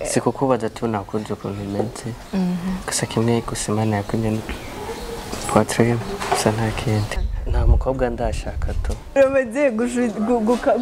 Sikukubaza tu nakunze ukuntu imeze gusa kimwe gusa Imana yakunye poitrine gusa nta kindi nta mukobwa ndashaka tu uramaze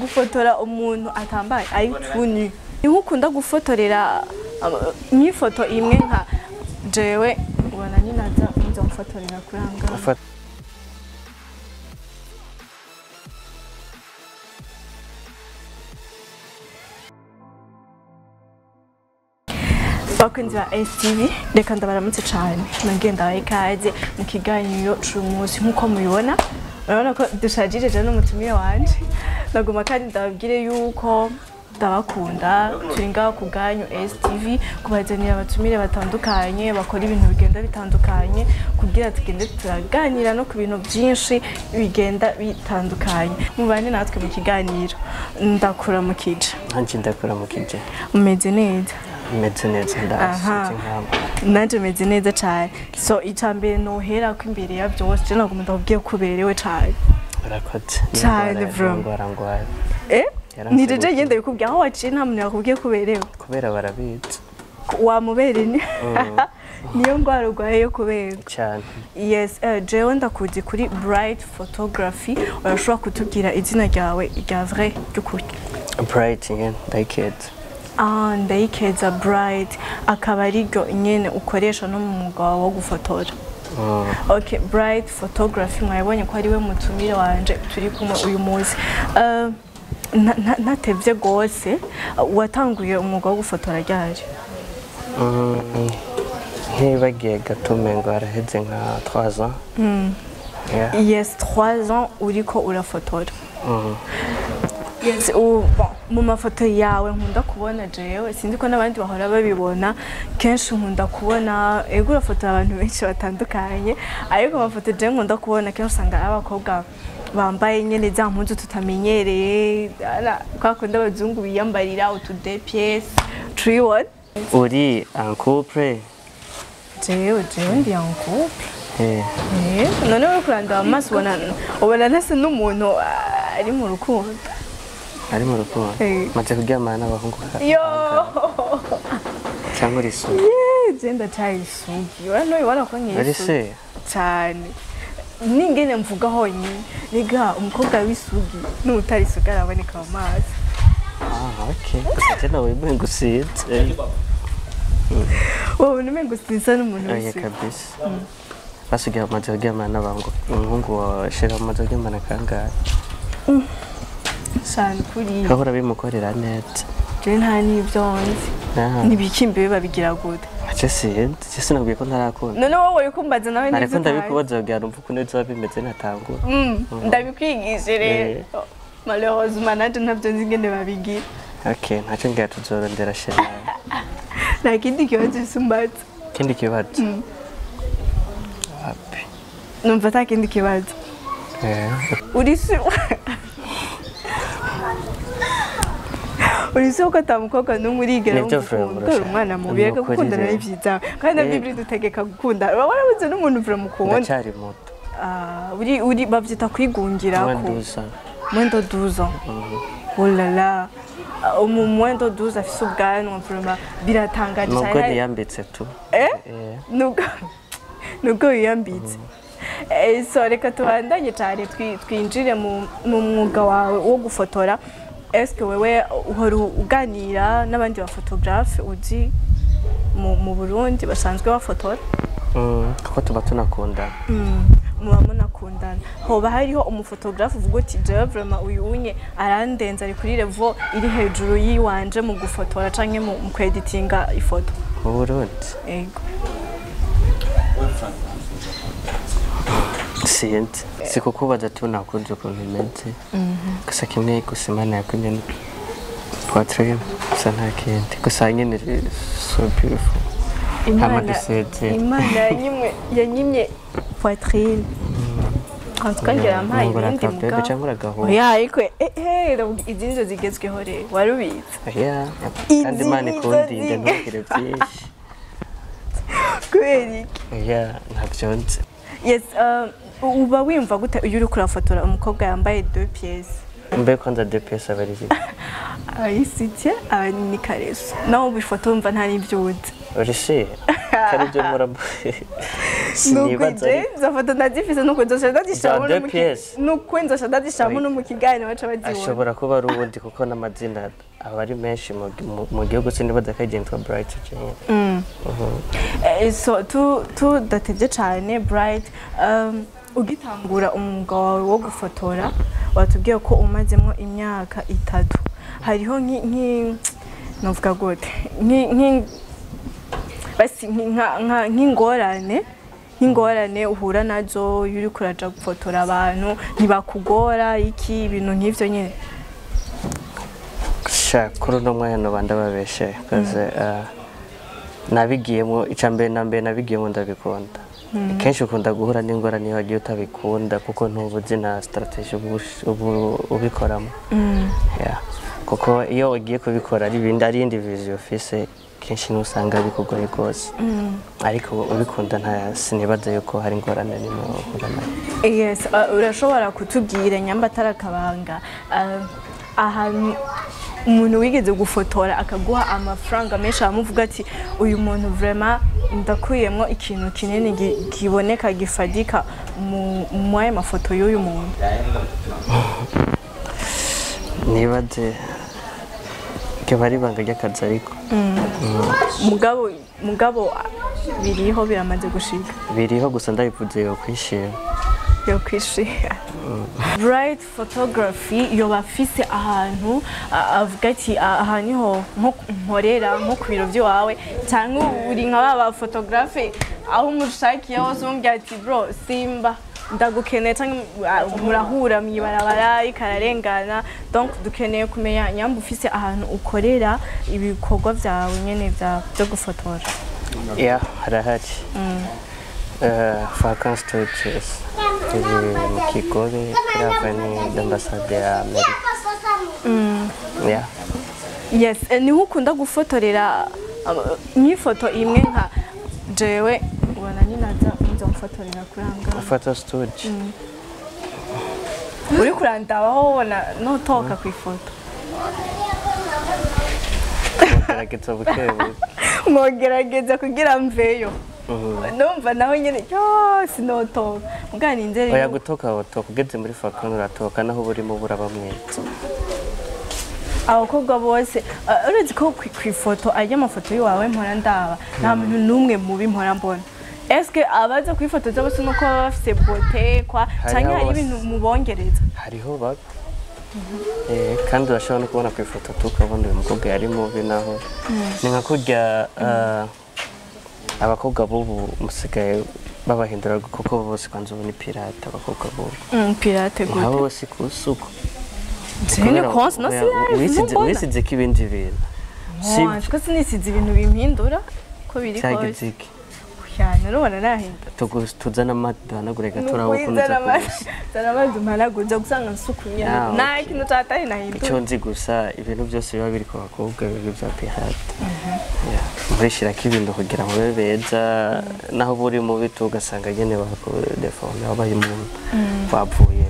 gufotora umuntu atambaye ayituni ni nkukunda gufotorera nyifoto imwe nka jewe ubona ninaza nza gufotorera kuranga bakunzi ba STV reka ndabaramutse cyane nagenda ikaze mu kiganiro cy'umunsi nkuko mubibona urabona ko dushajije je n'umutumire wanje naguma kandi ndababwire yuko ndabakunda turi ngaho ku bwanyu STV kubazanira abatumire batandukanye bakora ibintu bigenda bitandukanye kugira tugende turaganira no ku bintu byinshi bigenda bitandukanye mubane natwe mu kiganiro ndakura mu kije nanje ndakura mu kije umeze neza meze neza ndashitse nkabo nanje meze neza cyane so icambere nohera ko imbere ya byose je naguma ndabwiye kuberewe cyane urakoze cyane bro nijeje ngende bikubwiye aho waciye nta muntu yakubwiye kuberewe kubera barabizi wamubere ni niyo ngwara urwaye yo kubera cyane yes jewe ndakuzi kuri Bright Photography urashobora kutubwira izina ryawe rya vrai ry'ukuri Bright Ndayikeza Ndayikeza Bright akaba ari ryo nyene ukoresha no mu mwuga wo gufotora okay Bright Photography mwabonye ko ari we mutumire wanje turi kumwe uyu munsi natevye gose watanguye umwuga wo gufotora ryari ntibagiye gatume ngo araheze nka 3 ans yes 3 ans uriko urafotora yes mu mafoto yawe nkunda kubona jewe sinzi ko nabandi bahora babibona kenshi nkunda kubona ego urafotora abantu benshi batandukanye ariko amafoto jewe nkunda kubona kenshi usanga abakobwa bambaye nyene za mpuzu tutamenyereye kwa kunda abazungu biyambarira utu deux pièces three what uri en couple jewe ndi en couple none uri kuranda amaso ubona nase n'umuntu ari mu rukundo ari mu rukundo maze kuryamana n'abahungu yo cyangwa risugi genda cyayisugi urabona ko nk'isugi cyane ningene mvuga honyine rega umukobwa w'isugi n'utarisugi araboneka mu maso okay gusa cyane wewe ngusize wowe numengo sinsa n'umuntu w'isugi kabisa basigaye maze kuryamana n'abahungu umuhungu wa shera maze kuryamana kangahe cyane kuri kahora bimukorera neza je nta nibyo nzi nibikimbe babigira gute Chese nabwiye ko ntarakunda none wowe uri kumbaza nawe nibyo ndabikubaza kugira umva uko neza bimeze natangura ndabikwigije rero malheureusement nanje ntabyo nzi ngene babigira okay ntacyo ngira tuzorondera shera nta kindi kibazo sumbatse kindi kibazo happy numva ata kindi kibazo uri Urisi uko atamukobwa n'umwe urigera umukunda umwana mubi reka gukundana n'ivyiza kandi na Bible dutegeka gukunda warabuze n'umuntu uvura mukunda cyari moto uri bavyita kwigungira ko mwendo 12 ans oh là là mwendo 12 afise ubwanwa vraiment biratangaje cyane nuko yambitse tu nuko yambitse so reka tubandanye cyane twinjire mu mwuga wawe wo gufotora est-ce que wewe uhora uganira n'abandi ba photographe uzi mu Burundi basanzwe bafotora kuko tuba tunakundana muba munakundana hoba hariho umufotographe uvuga uti jewe vraiment uyu unye arandenza ari kuri level iri hejuru yiwanje mu gufotora canke mu kweditinga ifoto mu Burundi ego sinzi sikukubaza tu nakunze ukuntu imeze gusa kimwe gusa Imana yakunye poitrine gusa nta kindi gusa nyine so beautiful Imana yanyimye poitrine Antukangira ampaye ibindi mugabo ya ariko izindi zigezweho rero warubizi kandi Imana ikundinde ntugire byinshi kweri ntabyo nzi yes uba wimva gute iyo uri kurafotora umukobwa yambaye 2 pièces mbe kwanza 2 pièces abari abayisitye abanini kareso naho bifoto mva nta n'ibyo uzi urisi kari byo murabo sinibaza za foto ndazifise nuko nzoshaka ndazishamo nuko nzoshaka ndazishamo no mu kiganiro baca bazibona ashobora kuba ari ubundi kuko n'amazina aba ari menshi mu gihugu sinibaza kagentwa Bright cyane so tu datevye cyane Bright ugitangura umwuga wawe wo gufotora watubwiye ko umazemo imyaka 3 hariho novuga gute basi nk'ingorane uhura nazo yuri kuraja gufotora abantu ntibakugora iki ibintu nk'ivyo nyene kuri uno mwanya nobanda babeshe kaze nabigiyemo icambere nambere nabigiyemo ndabikunda kenshi ukunda guhura n'ingorane iyo wagiye utabikunda kuko ntubuzi na strategy ubikoramo kuko iyo ugiye kubikora ari indi vision ufise kenshi nusanga bikugoye rwose ariko ubikunda nta sinibaza yuko hari ingorane nimwe uhura nayo. Yes, urashobora kutubwira nyamba atarakabanga ahantu umuntu wigeze gufotora akaguha amafaranga menshi amuvuga ati uyu muntu vraiment ndakuyemo ikintu kinini giboneka gifadika mu aya mafoto y'uyu muntu nibaze bari banga ry'akazi ariko mugabo biriho biramaze gushika biriho gusa ndabivuze yo kwishira Bright photography yoba afise ahantu avuga ati aha niho nko nkorera nko ku biro by'iwawe cyangwa uri nka baba photographe aho umushakiye hose umbwira ati bro simba ndagukeneye cyangwa murahura mwibarabara ikararengana donc dukeneye kumenya nyamba ufise ahantu ukorera ibikorwa byawe nyene byo gufotora harahari Falcon Studios mu Kigobe kuri avenue d'Ambassade ya Amerika. Yes, niho ukunda gufotorera nk'ifoto imwe nka jewe ubona ninaza nzo mfotorera kuranga photo studio uri kurandabaho ubona notoka ku ifoto mwogerageza kugira mveyo numva naho nyene sinotoka mugani nzeri oya gutoka ugeze muri Falcon uratoka naho burimo burabamwetse abakobwa bose uretse ko ku ifoto ajya amafoto y'wawe mpora ndaba nta muntu numwe mubi mpora mbona eske abaza ku ifoto zabo se nuko bafite beauté kwa cyangwa hari ibintu mubongereza hariho baba kandi urashobora no kubona ku ifoto tukabona uyu mukobwa yari mubi naho ni nka kurya abakobwa bubu musigaye babahindura kuko bose kwanza ubu ni pirate abakobwa bubu pirate gute abo bose kusuko Zene konse no wisize kibindi bintu ko sinisize ibintu bimpindura ko biri kose cyane urabona nahinda tuzana amadanagure gatora ukuntu zarabaze mpanaguza gusanga nsukunya nta kintu cyatari nahinda icyo nzi gusa ibintu byose biba biri ku bakobwa bibi bya pirate murishira kibindi kugira ngo babe beza naho buri mu bitu ugasanga nyene bakodeforme abaye umuntu wapfuye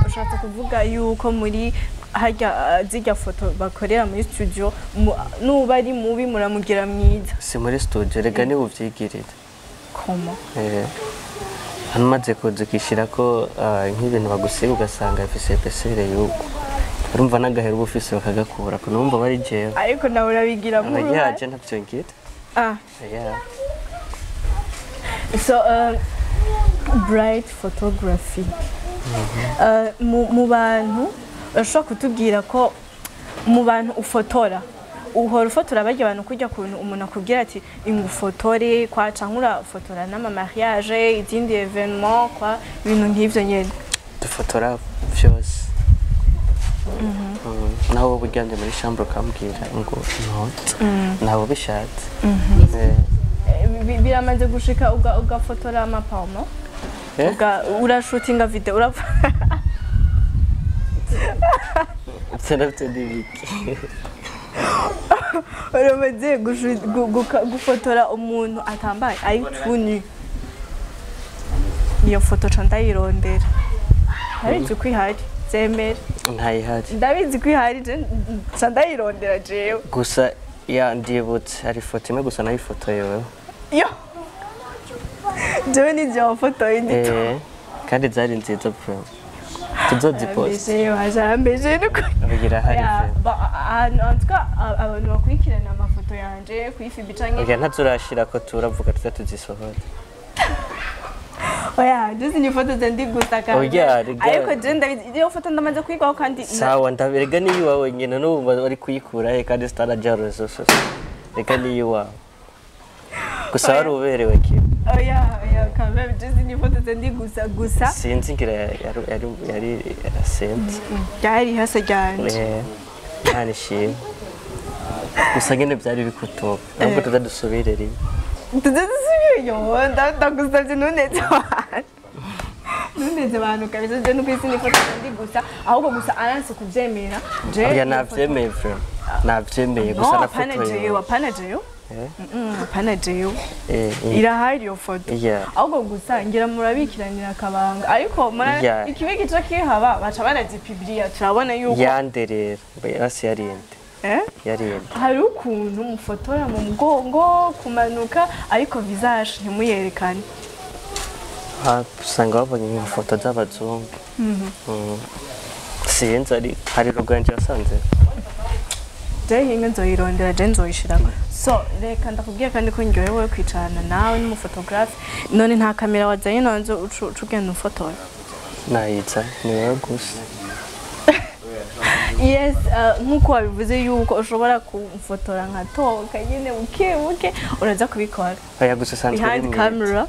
ushatse kuvuga yuko muri harya zijya foto bakorera muri studio nuba ari mubi muramugira mwiza si muri studio rega ni uvyigirira koma hano maze kuzikishira ko nk'ibintu bagusiga ugasanga ifise pesere yuko urumva n'agahera ubufise bakagakura ko numva bari jewe ariko nawe urabigira mu ruhare yaje ntavyo ngira so Bright photography mu bantu urashobora kutubwira ko mu bantu ufotora uhora ufotora barya abantu kujya kuntu umuntu akubwira ati ingufotore kwa cankura ufotora n'ama mariage izindi evenement kwa ibintu nk'ivyo nyene dufotora vyose naho bugande muri chambre kambwira ngo nabo bishatse biramaze gushika ugafotora amapalmo urashootinga video urapfa Sarafite dibiki uramaze gufotora umuntu atambaye ari tuni iyo foto canda yirondera hari kwihari zemera ntayihari ndabizi ko ihari je nca ndayirondera jewe gusa ya ndibutse hari ifoto imwe gusa nayifotoye wewe yo jewe nivyo wafotoye ndito kandi zari nziza pe tuzozipost wajarambeje nuko abigira hari antuka abantu bakurikirana amafoto yanje kuyifibi canke oya ntazurashira ko turavuga tuzisohora oya juzi ni foto zandi gusa kandi oya ariko je ndabizi iyo foto ndamaze kuyigwaho kandi sawa ndaberega niyo wawe nyene n'ubu bari kuyikura kandi staraja resources reka niyo wawe gusa wari uberewe ki oya kamera juzi ni foto zandi gusa sinzi ngira yari sent yari hasa ryanje nani shimwe gusa nyene byari bikutoka ntabwo tutadusubire rimwe yo ndagusabye ntuneze abantu kabisa je nuko isi nifoto ndi gusa ahubwo gusa aranse kuvyemera je oya navyemeye vre navyemeye gusa na foto apana jeyo irahari iyo foto ahubwo gusa ngira murabikiranira akabanga ariko ikibi gica kihaba baca banazipibliya turabona yuko yanderera basi yarinde hari ukuntu mufotora mu mugongo kumanuka ariko visage ntimuyerekane usanga babonye ifoto z'abazungu sinzi hari ruganje wasanze je hinga nzoyirondera je nzoyishirako so reka ndakubwiye kandi ko ndyohewe kwicarana nawe n'umufotografe none nta kamera wazanye nonzo ucugenda ufotora nayiza niwe gusa yes nkuko wabivuze yuko ushobora kumfotora nkatoka nyine buke uraza kubikora oya gusa sanzwe behind camera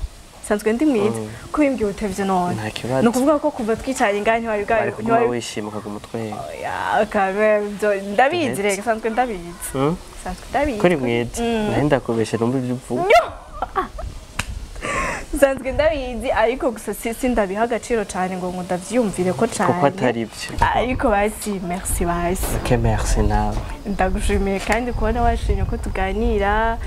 sanzwe ndi mwiza ko bimbwiye utevye none no kuvuga ko kuva twicaye ngani ntiwari wishimuka ku mutwe ya kamera ndabizi reka sanzwe ndabizi kuri mwiza naho ndakubeshe numva ibyo uvuga sanzwe ndabizi ariko gusa sisi ndabiha agaciro cyane ngo ndavyumvire ko cyane kuko atari byo ariko basi merci basi okay merci nawe ndagushimiye kandi kubona washimye ko tuganira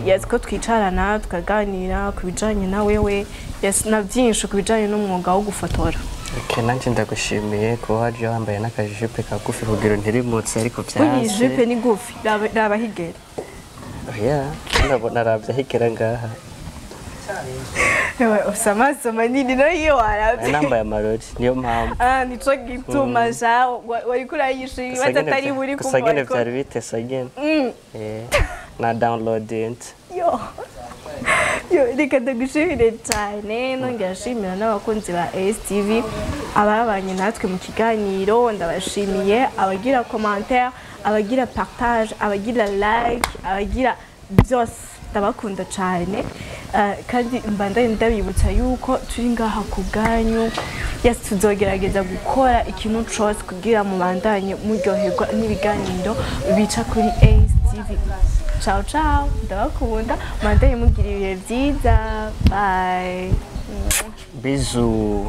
yes ko twicarana tukaganira ku bijanye na wewe yes na byinshi ku bijanye n'umwuga wo gufotora okay nanje ndagushimiye ko waje wambaye n'akajipe kagufi kugira ntirimutse ariko byase jipe ni gufi raba higera oya ndabona ravya higera ngaha usamaso manini no iyo waravye nambaye amarori niyo mpamvu nico gituma ja wari kurayishiri batatari buri kumva kusagene byari bitesa nyene na downloading yo reka ndagushimire cyane nongera shimira n'abakunzi ba STV ababanye natwe mu kiganiro ndabashimiye abagira commentaire abagira partage abagira like abagira byose ndabakunda cyane kandi mbandanye ndabibutsa yuko turi ngaha ku bwanyu yes tuzogerageza gukora ikintu cyose kugira mu bandanye muryoherwa n'ibiganiro bica kuri STV ciao ciao ndabakunda mbandanye mugira ibihe byiza bye bisous